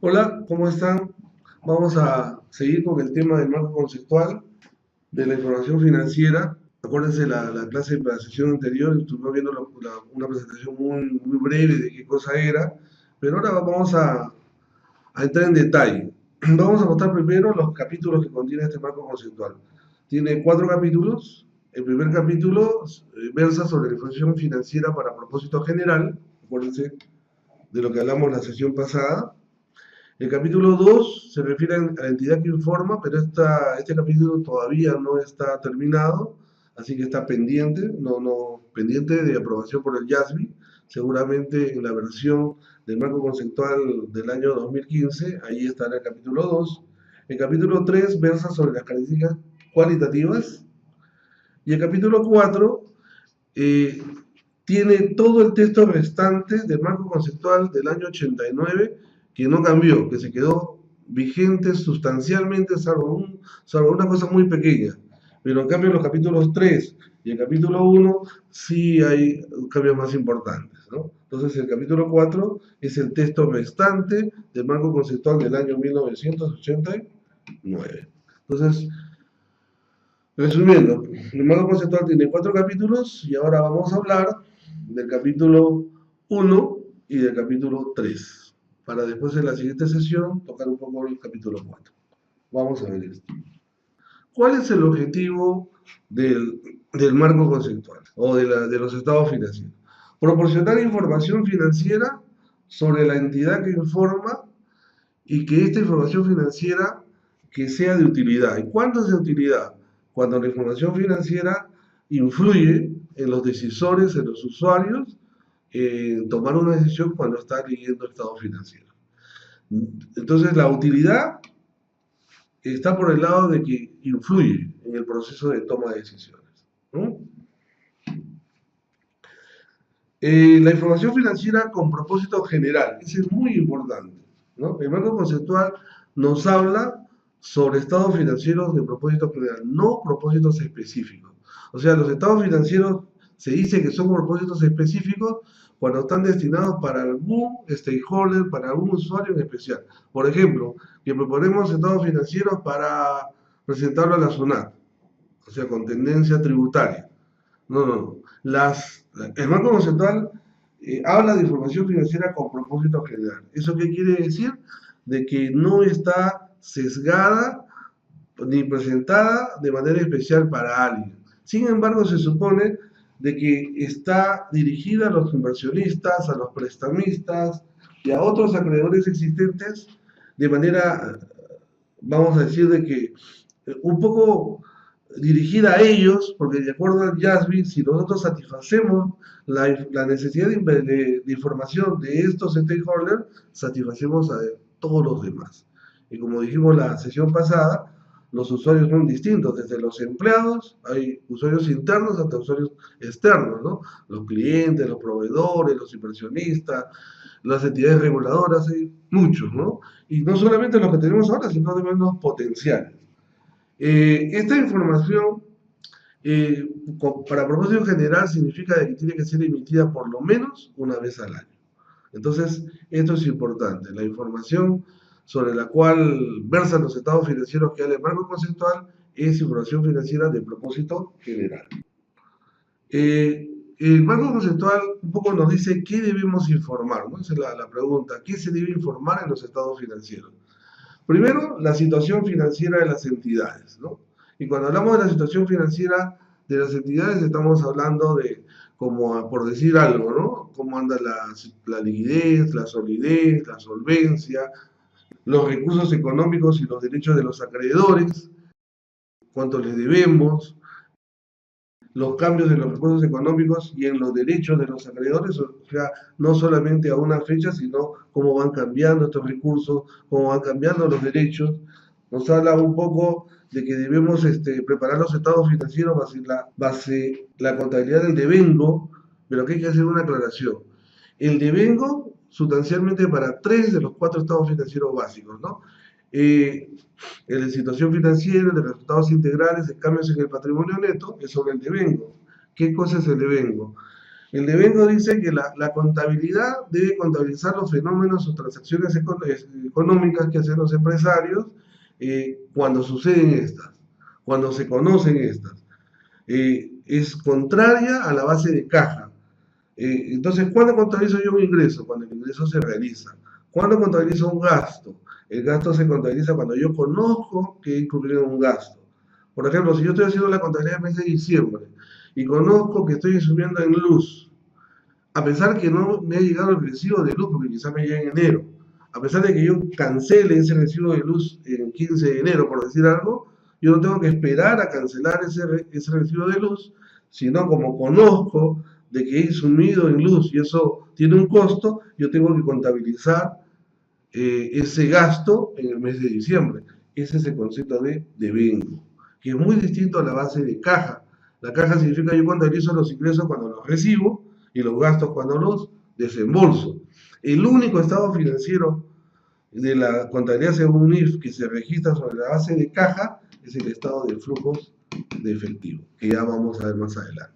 Hola, ¿cómo están? Vamos a seguir con el tema del marco conceptual de la información financiera. Acuérdense la clase de la sesión anterior, estuvimos viendo una presentación muy breve de qué cosa era, pero ahora vamos a entrar en detalle. Vamos a mostrar primero los capítulos que contiene este marco conceptual. Tiene 4 capítulos. El primer capítulo versa sobre la información financiera para propósito general. Acuérdense de lo que hablamos la sesión pasada. El capítulo 2 se refiere a la entidad que informa, pero este capítulo todavía no está terminado, así que está pendiente, pendiente de aprobación por el YASBI. Seguramente en la versión del marco conceptual del año 2015, ahí estará el capítulo 2. El capítulo 3 versa sobre las características cualitativas. Y el capítulo 4 eh, tiene todo el texto restante del marco conceptual del año 89 que no cambió, que se quedó vigente sustancialmente, salvo una cosa muy pequeña. Pero en cambio en los capítulos 3 y el capítulo 1 sí hay cambios más importantes, ¿no? Entonces el capítulo 4 es el texto restante del marco conceptual del año 1989. Entonces, resumiendo, el marco conceptual tiene 4 capítulos y ahora vamos a hablar del capítulo 1 y del capítulo 3, para después en la siguiente sesión tocar un poco el capítulo 4. Vamos a ver esto. ¿Cuál es el objetivo del marco conceptual o de los estados financieros? Proporcionar información financiera sobre la entidad que informa y que esta información financiera que sea de utilidad. ¿Y cuánto es de utilidad? Cuando la información financiera influye en los decisores, en los usuarios, tomar una decisión cuando está leyendo el estado financiero. Entonces, la utilidad está por el lado de que influye en el proceso de toma de decisiones, ¿no? La información financiera con propósito general, eso es muy importante, ¿no? El marco conceptual nos habla sobre estados financieros de propósito general, no propósitos específicos. O sea, los estados financieros se dice que son propósitos específicos cuando están destinados para algún stakeholder, para algún usuario en especial. Por ejemplo, que proponemos estados financieros para presentarlo a la SUNAT, o sea, con tendencia tributaria. No. El marco conceptual habla de información financiera con propósito general. ¿Eso qué quiere decir? De que no está sesgada ni presentada de manera especial para alguien. Sin embargo, se supone de que está dirigida a los inversionistas, a los prestamistas y a otros acreedores existentes de manera, vamos a decir, de que un poco dirigida a ellos, porque de acuerdo al YASBI, si nosotros satisfacemos la necesidad de información de estos stakeholders, satisfacemos a todos los demás. Y como dijimos la sesión pasada, los usuarios son distintos, desde los empleados, hay usuarios internos hasta usuarios externos, ¿no? Los clientes, los proveedores, los inversionistas, las entidades reguladoras, hay muchos, ¿no? Y no solamente los que tenemos ahora, sino también los potenciales. Esta información, para propósito general, significa que tiene que ser emitida por lo menos una vez al año. Entonces, esto es importante. La información sobre la cual versan los estados financieros que hay en el marco conceptual es información financiera de propósito general. El marco conceptual un poco nos dice qué debemos informar, ¿no? Esa es la pregunta. ¿Qué se debe informar en los estados financieros? Primero, la situación financiera de las entidades, ¿no? Y cuando hablamos de la situación financiera de las entidades, estamos hablando de, como por decir algo, ¿no? Cómo anda la liquidez, la solidez, la solvencia, los recursos económicos y los derechos de los acreedores, cuánto les debemos, los cambios de los recursos económicos y en los derechos de los acreedores, o sea, no solamente a una fecha, sino cómo van cambiando estos recursos, cómo van cambiando los derechos. Nos habla un poco de que debemos preparar los estados financieros base la contabilidad del devengo, pero que hay que hacer una aclaración. El devengo, sustancialmente para 3 de los 4 estados financieros básicos, ¿no? En la situación financiera, de resultados integrales, de cambios en el patrimonio neto, es sobre el devengo. ¿Qué cosa es el devengo? El devengo dice que la contabilidad debe contabilizar los fenómenos o transacciones económicas que hacen los empresarios cuando suceden estas, cuando se conocen estas. Es contraria a la base de caja. Entonces, ¿cuándo contabilizo yo un ingreso? Cuando el ingreso se realiza. ¿Cuándo contabilizo un gasto? El gasto se contabiliza cuando yo conozco que he incurrido en un gasto. Por ejemplo, si yo estoy haciendo la contabilidad del mes de diciembre y conozco que estoy subiendo en luz, a pesar que no me ha llegado el recibo de luz, porque quizás me llegue en enero, a pesar de que yo cancele ese recibo de luz en 15 de enero, por decir algo, yo no tengo que esperar a cancelar ese recibo de luz, sino como conozco de que he sumido en luz y eso tiene un costo, yo tengo que contabilizar ese gasto en el mes de diciembre. Ese es el concepto de devengo, que es muy distinto a la base de caja. La caja significa yo contabilizo los ingresos cuando los recibo y los gastos cuando los desembolso. El único estado financiero de la contabilidad según IF que se registra sobre la base de caja es el estado de flujos de efectivo, que ya vamos a ver más adelante.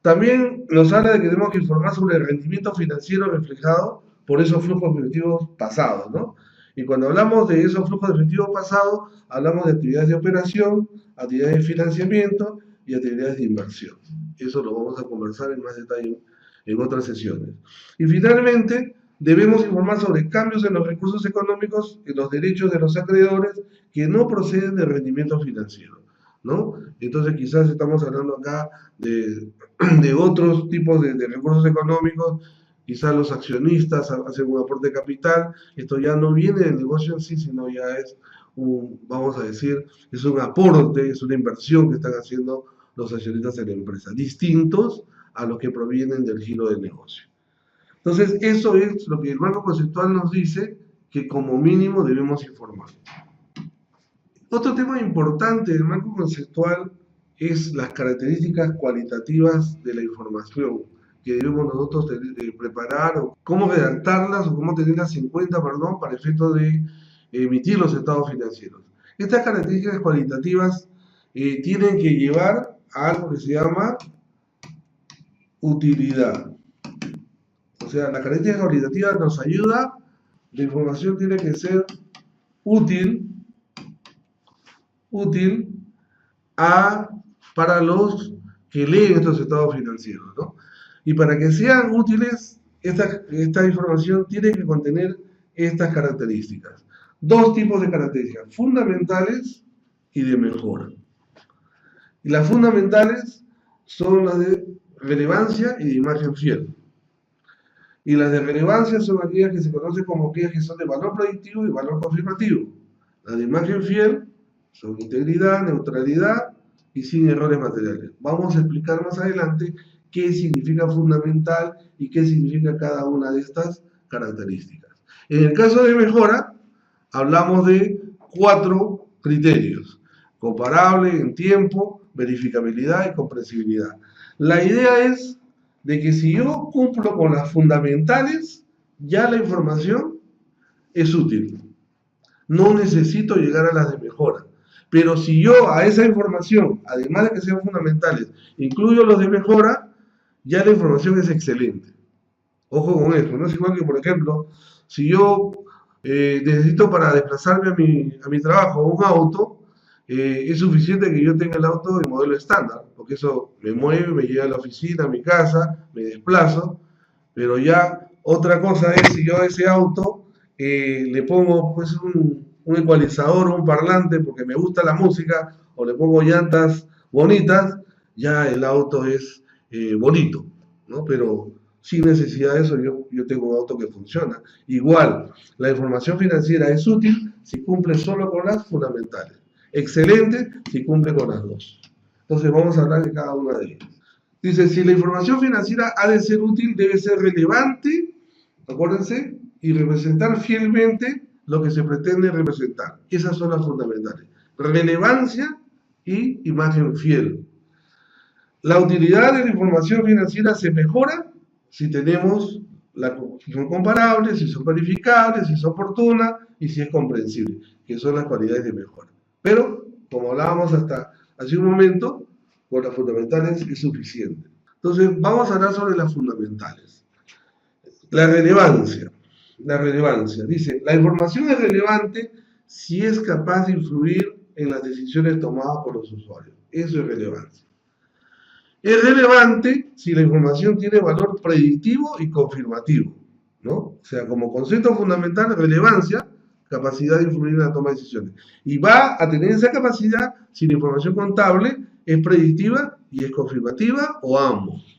También nos habla de que tenemos que informar sobre el rendimiento financiero reflejado por esos flujos de efectivos pasados, ¿no? Y cuando hablamos de esos flujos de efectivo pasados, hablamos de actividades de operación, actividades de financiamiento y actividades de inversión. Eso lo vamos a conversar en más detalle en otras sesiones. Y finalmente, debemos informar sobre cambios en los recursos económicos y los derechos de los acreedores que no proceden del rendimiento financiero, ¿no? Entonces quizás estamos hablando acá de otros tipos de recursos económicos, quizás los accionistas hacen un aporte de capital, esto ya no viene del negocio en sí, sino ya es vamos a decir, es un aporte, es una inversión que están haciendo los accionistas en la empresa, distintos a los que provienen del giro del negocio. Entonces, eso es lo que el marco conceptual nos dice que como mínimo debemos informar. Otro tema importante del marco conceptual es las características cualitativas de la información que debemos nosotros preparar, o cómo redactarlas o cómo tenerlas en cuenta, perdón, para efecto de emitir los estados financieros. Estas características cualitativas tienen que llevar a algo que se llama utilidad. O sea, la característica cualitativa nos ayuda, la información tiene que ser útil para los que leen estos estados financieros, ¿no? Y para que sean útiles, esta información tiene que contener estas características. Dos tipos de características, fundamentales y de mejora. Y las fundamentales son las de relevancia y de imagen fiel. Y las de relevancia son aquellas que se conocen como aquellas que son de valor predictivo y valor confirmativo. Las de imagen fiel son integridad, neutralidad y sin errores materiales. Vamos a explicar más adelante qué significa fundamental y qué significa cada una de estas características. En el caso de mejora, hablamos de 4 criterios: comparable en tiempo, verificabilidad y comprensibilidad. La idea es de que si yo cumplo con las fundamentales, ya la información es útil. No necesito llegar a las de mejora. Pero si yo a esa información, además de que sean fundamentales, incluyo los de mejora, ya la información es excelente. Ojo con esto, ¿no? Es igual que, por ejemplo, si yo necesito para desplazarme a mi trabajo un auto, es suficiente que yo tenga el auto de modelo estándar, porque eso me mueve, me lleva a la oficina, a mi casa, me desplazo, pero ya otra cosa es si yo a ese auto le pongo pues un ecualizador o un parlante porque me gusta la música, o le pongo llantas bonitas, ya el auto es bonito, ¿no? Pero sin necesidad de eso yo tengo un auto que funciona. Igual, la información financiera es útil si cumple solo con las fundamentales. Excelente si cumple con las dos. Entonces vamos a hablar de cada una de ellas. Dice, si la información financiera ha de ser útil, debe ser relevante, acuérdense, y representar fielmente lo que se pretende representar. Esas son las fundamentales. Relevancia y imagen fiel. La utilidad de la información financiera se mejora si tenemos si son comparables, si son verificables, si es oportuna y si es comprensible, que son las cualidades de mejora. Pero, como hablábamos hasta hace un momento, con las fundamentales es suficiente. Entonces, vamos a hablar sobre las fundamentales. La relevancia. La relevancia. Dice, la información es relevante si es capaz de influir en las decisiones tomadas por los usuarios. Eso es relevancia. Es relevante si la información tiene valor predictivo y confirmativo, ¿no? O sea, como concepto fundamental, relevancia, capacidad de influir en la toma de decisiones. Y va a tener esa capacidad si la información contable es predictiva y es confirmativa o ambos.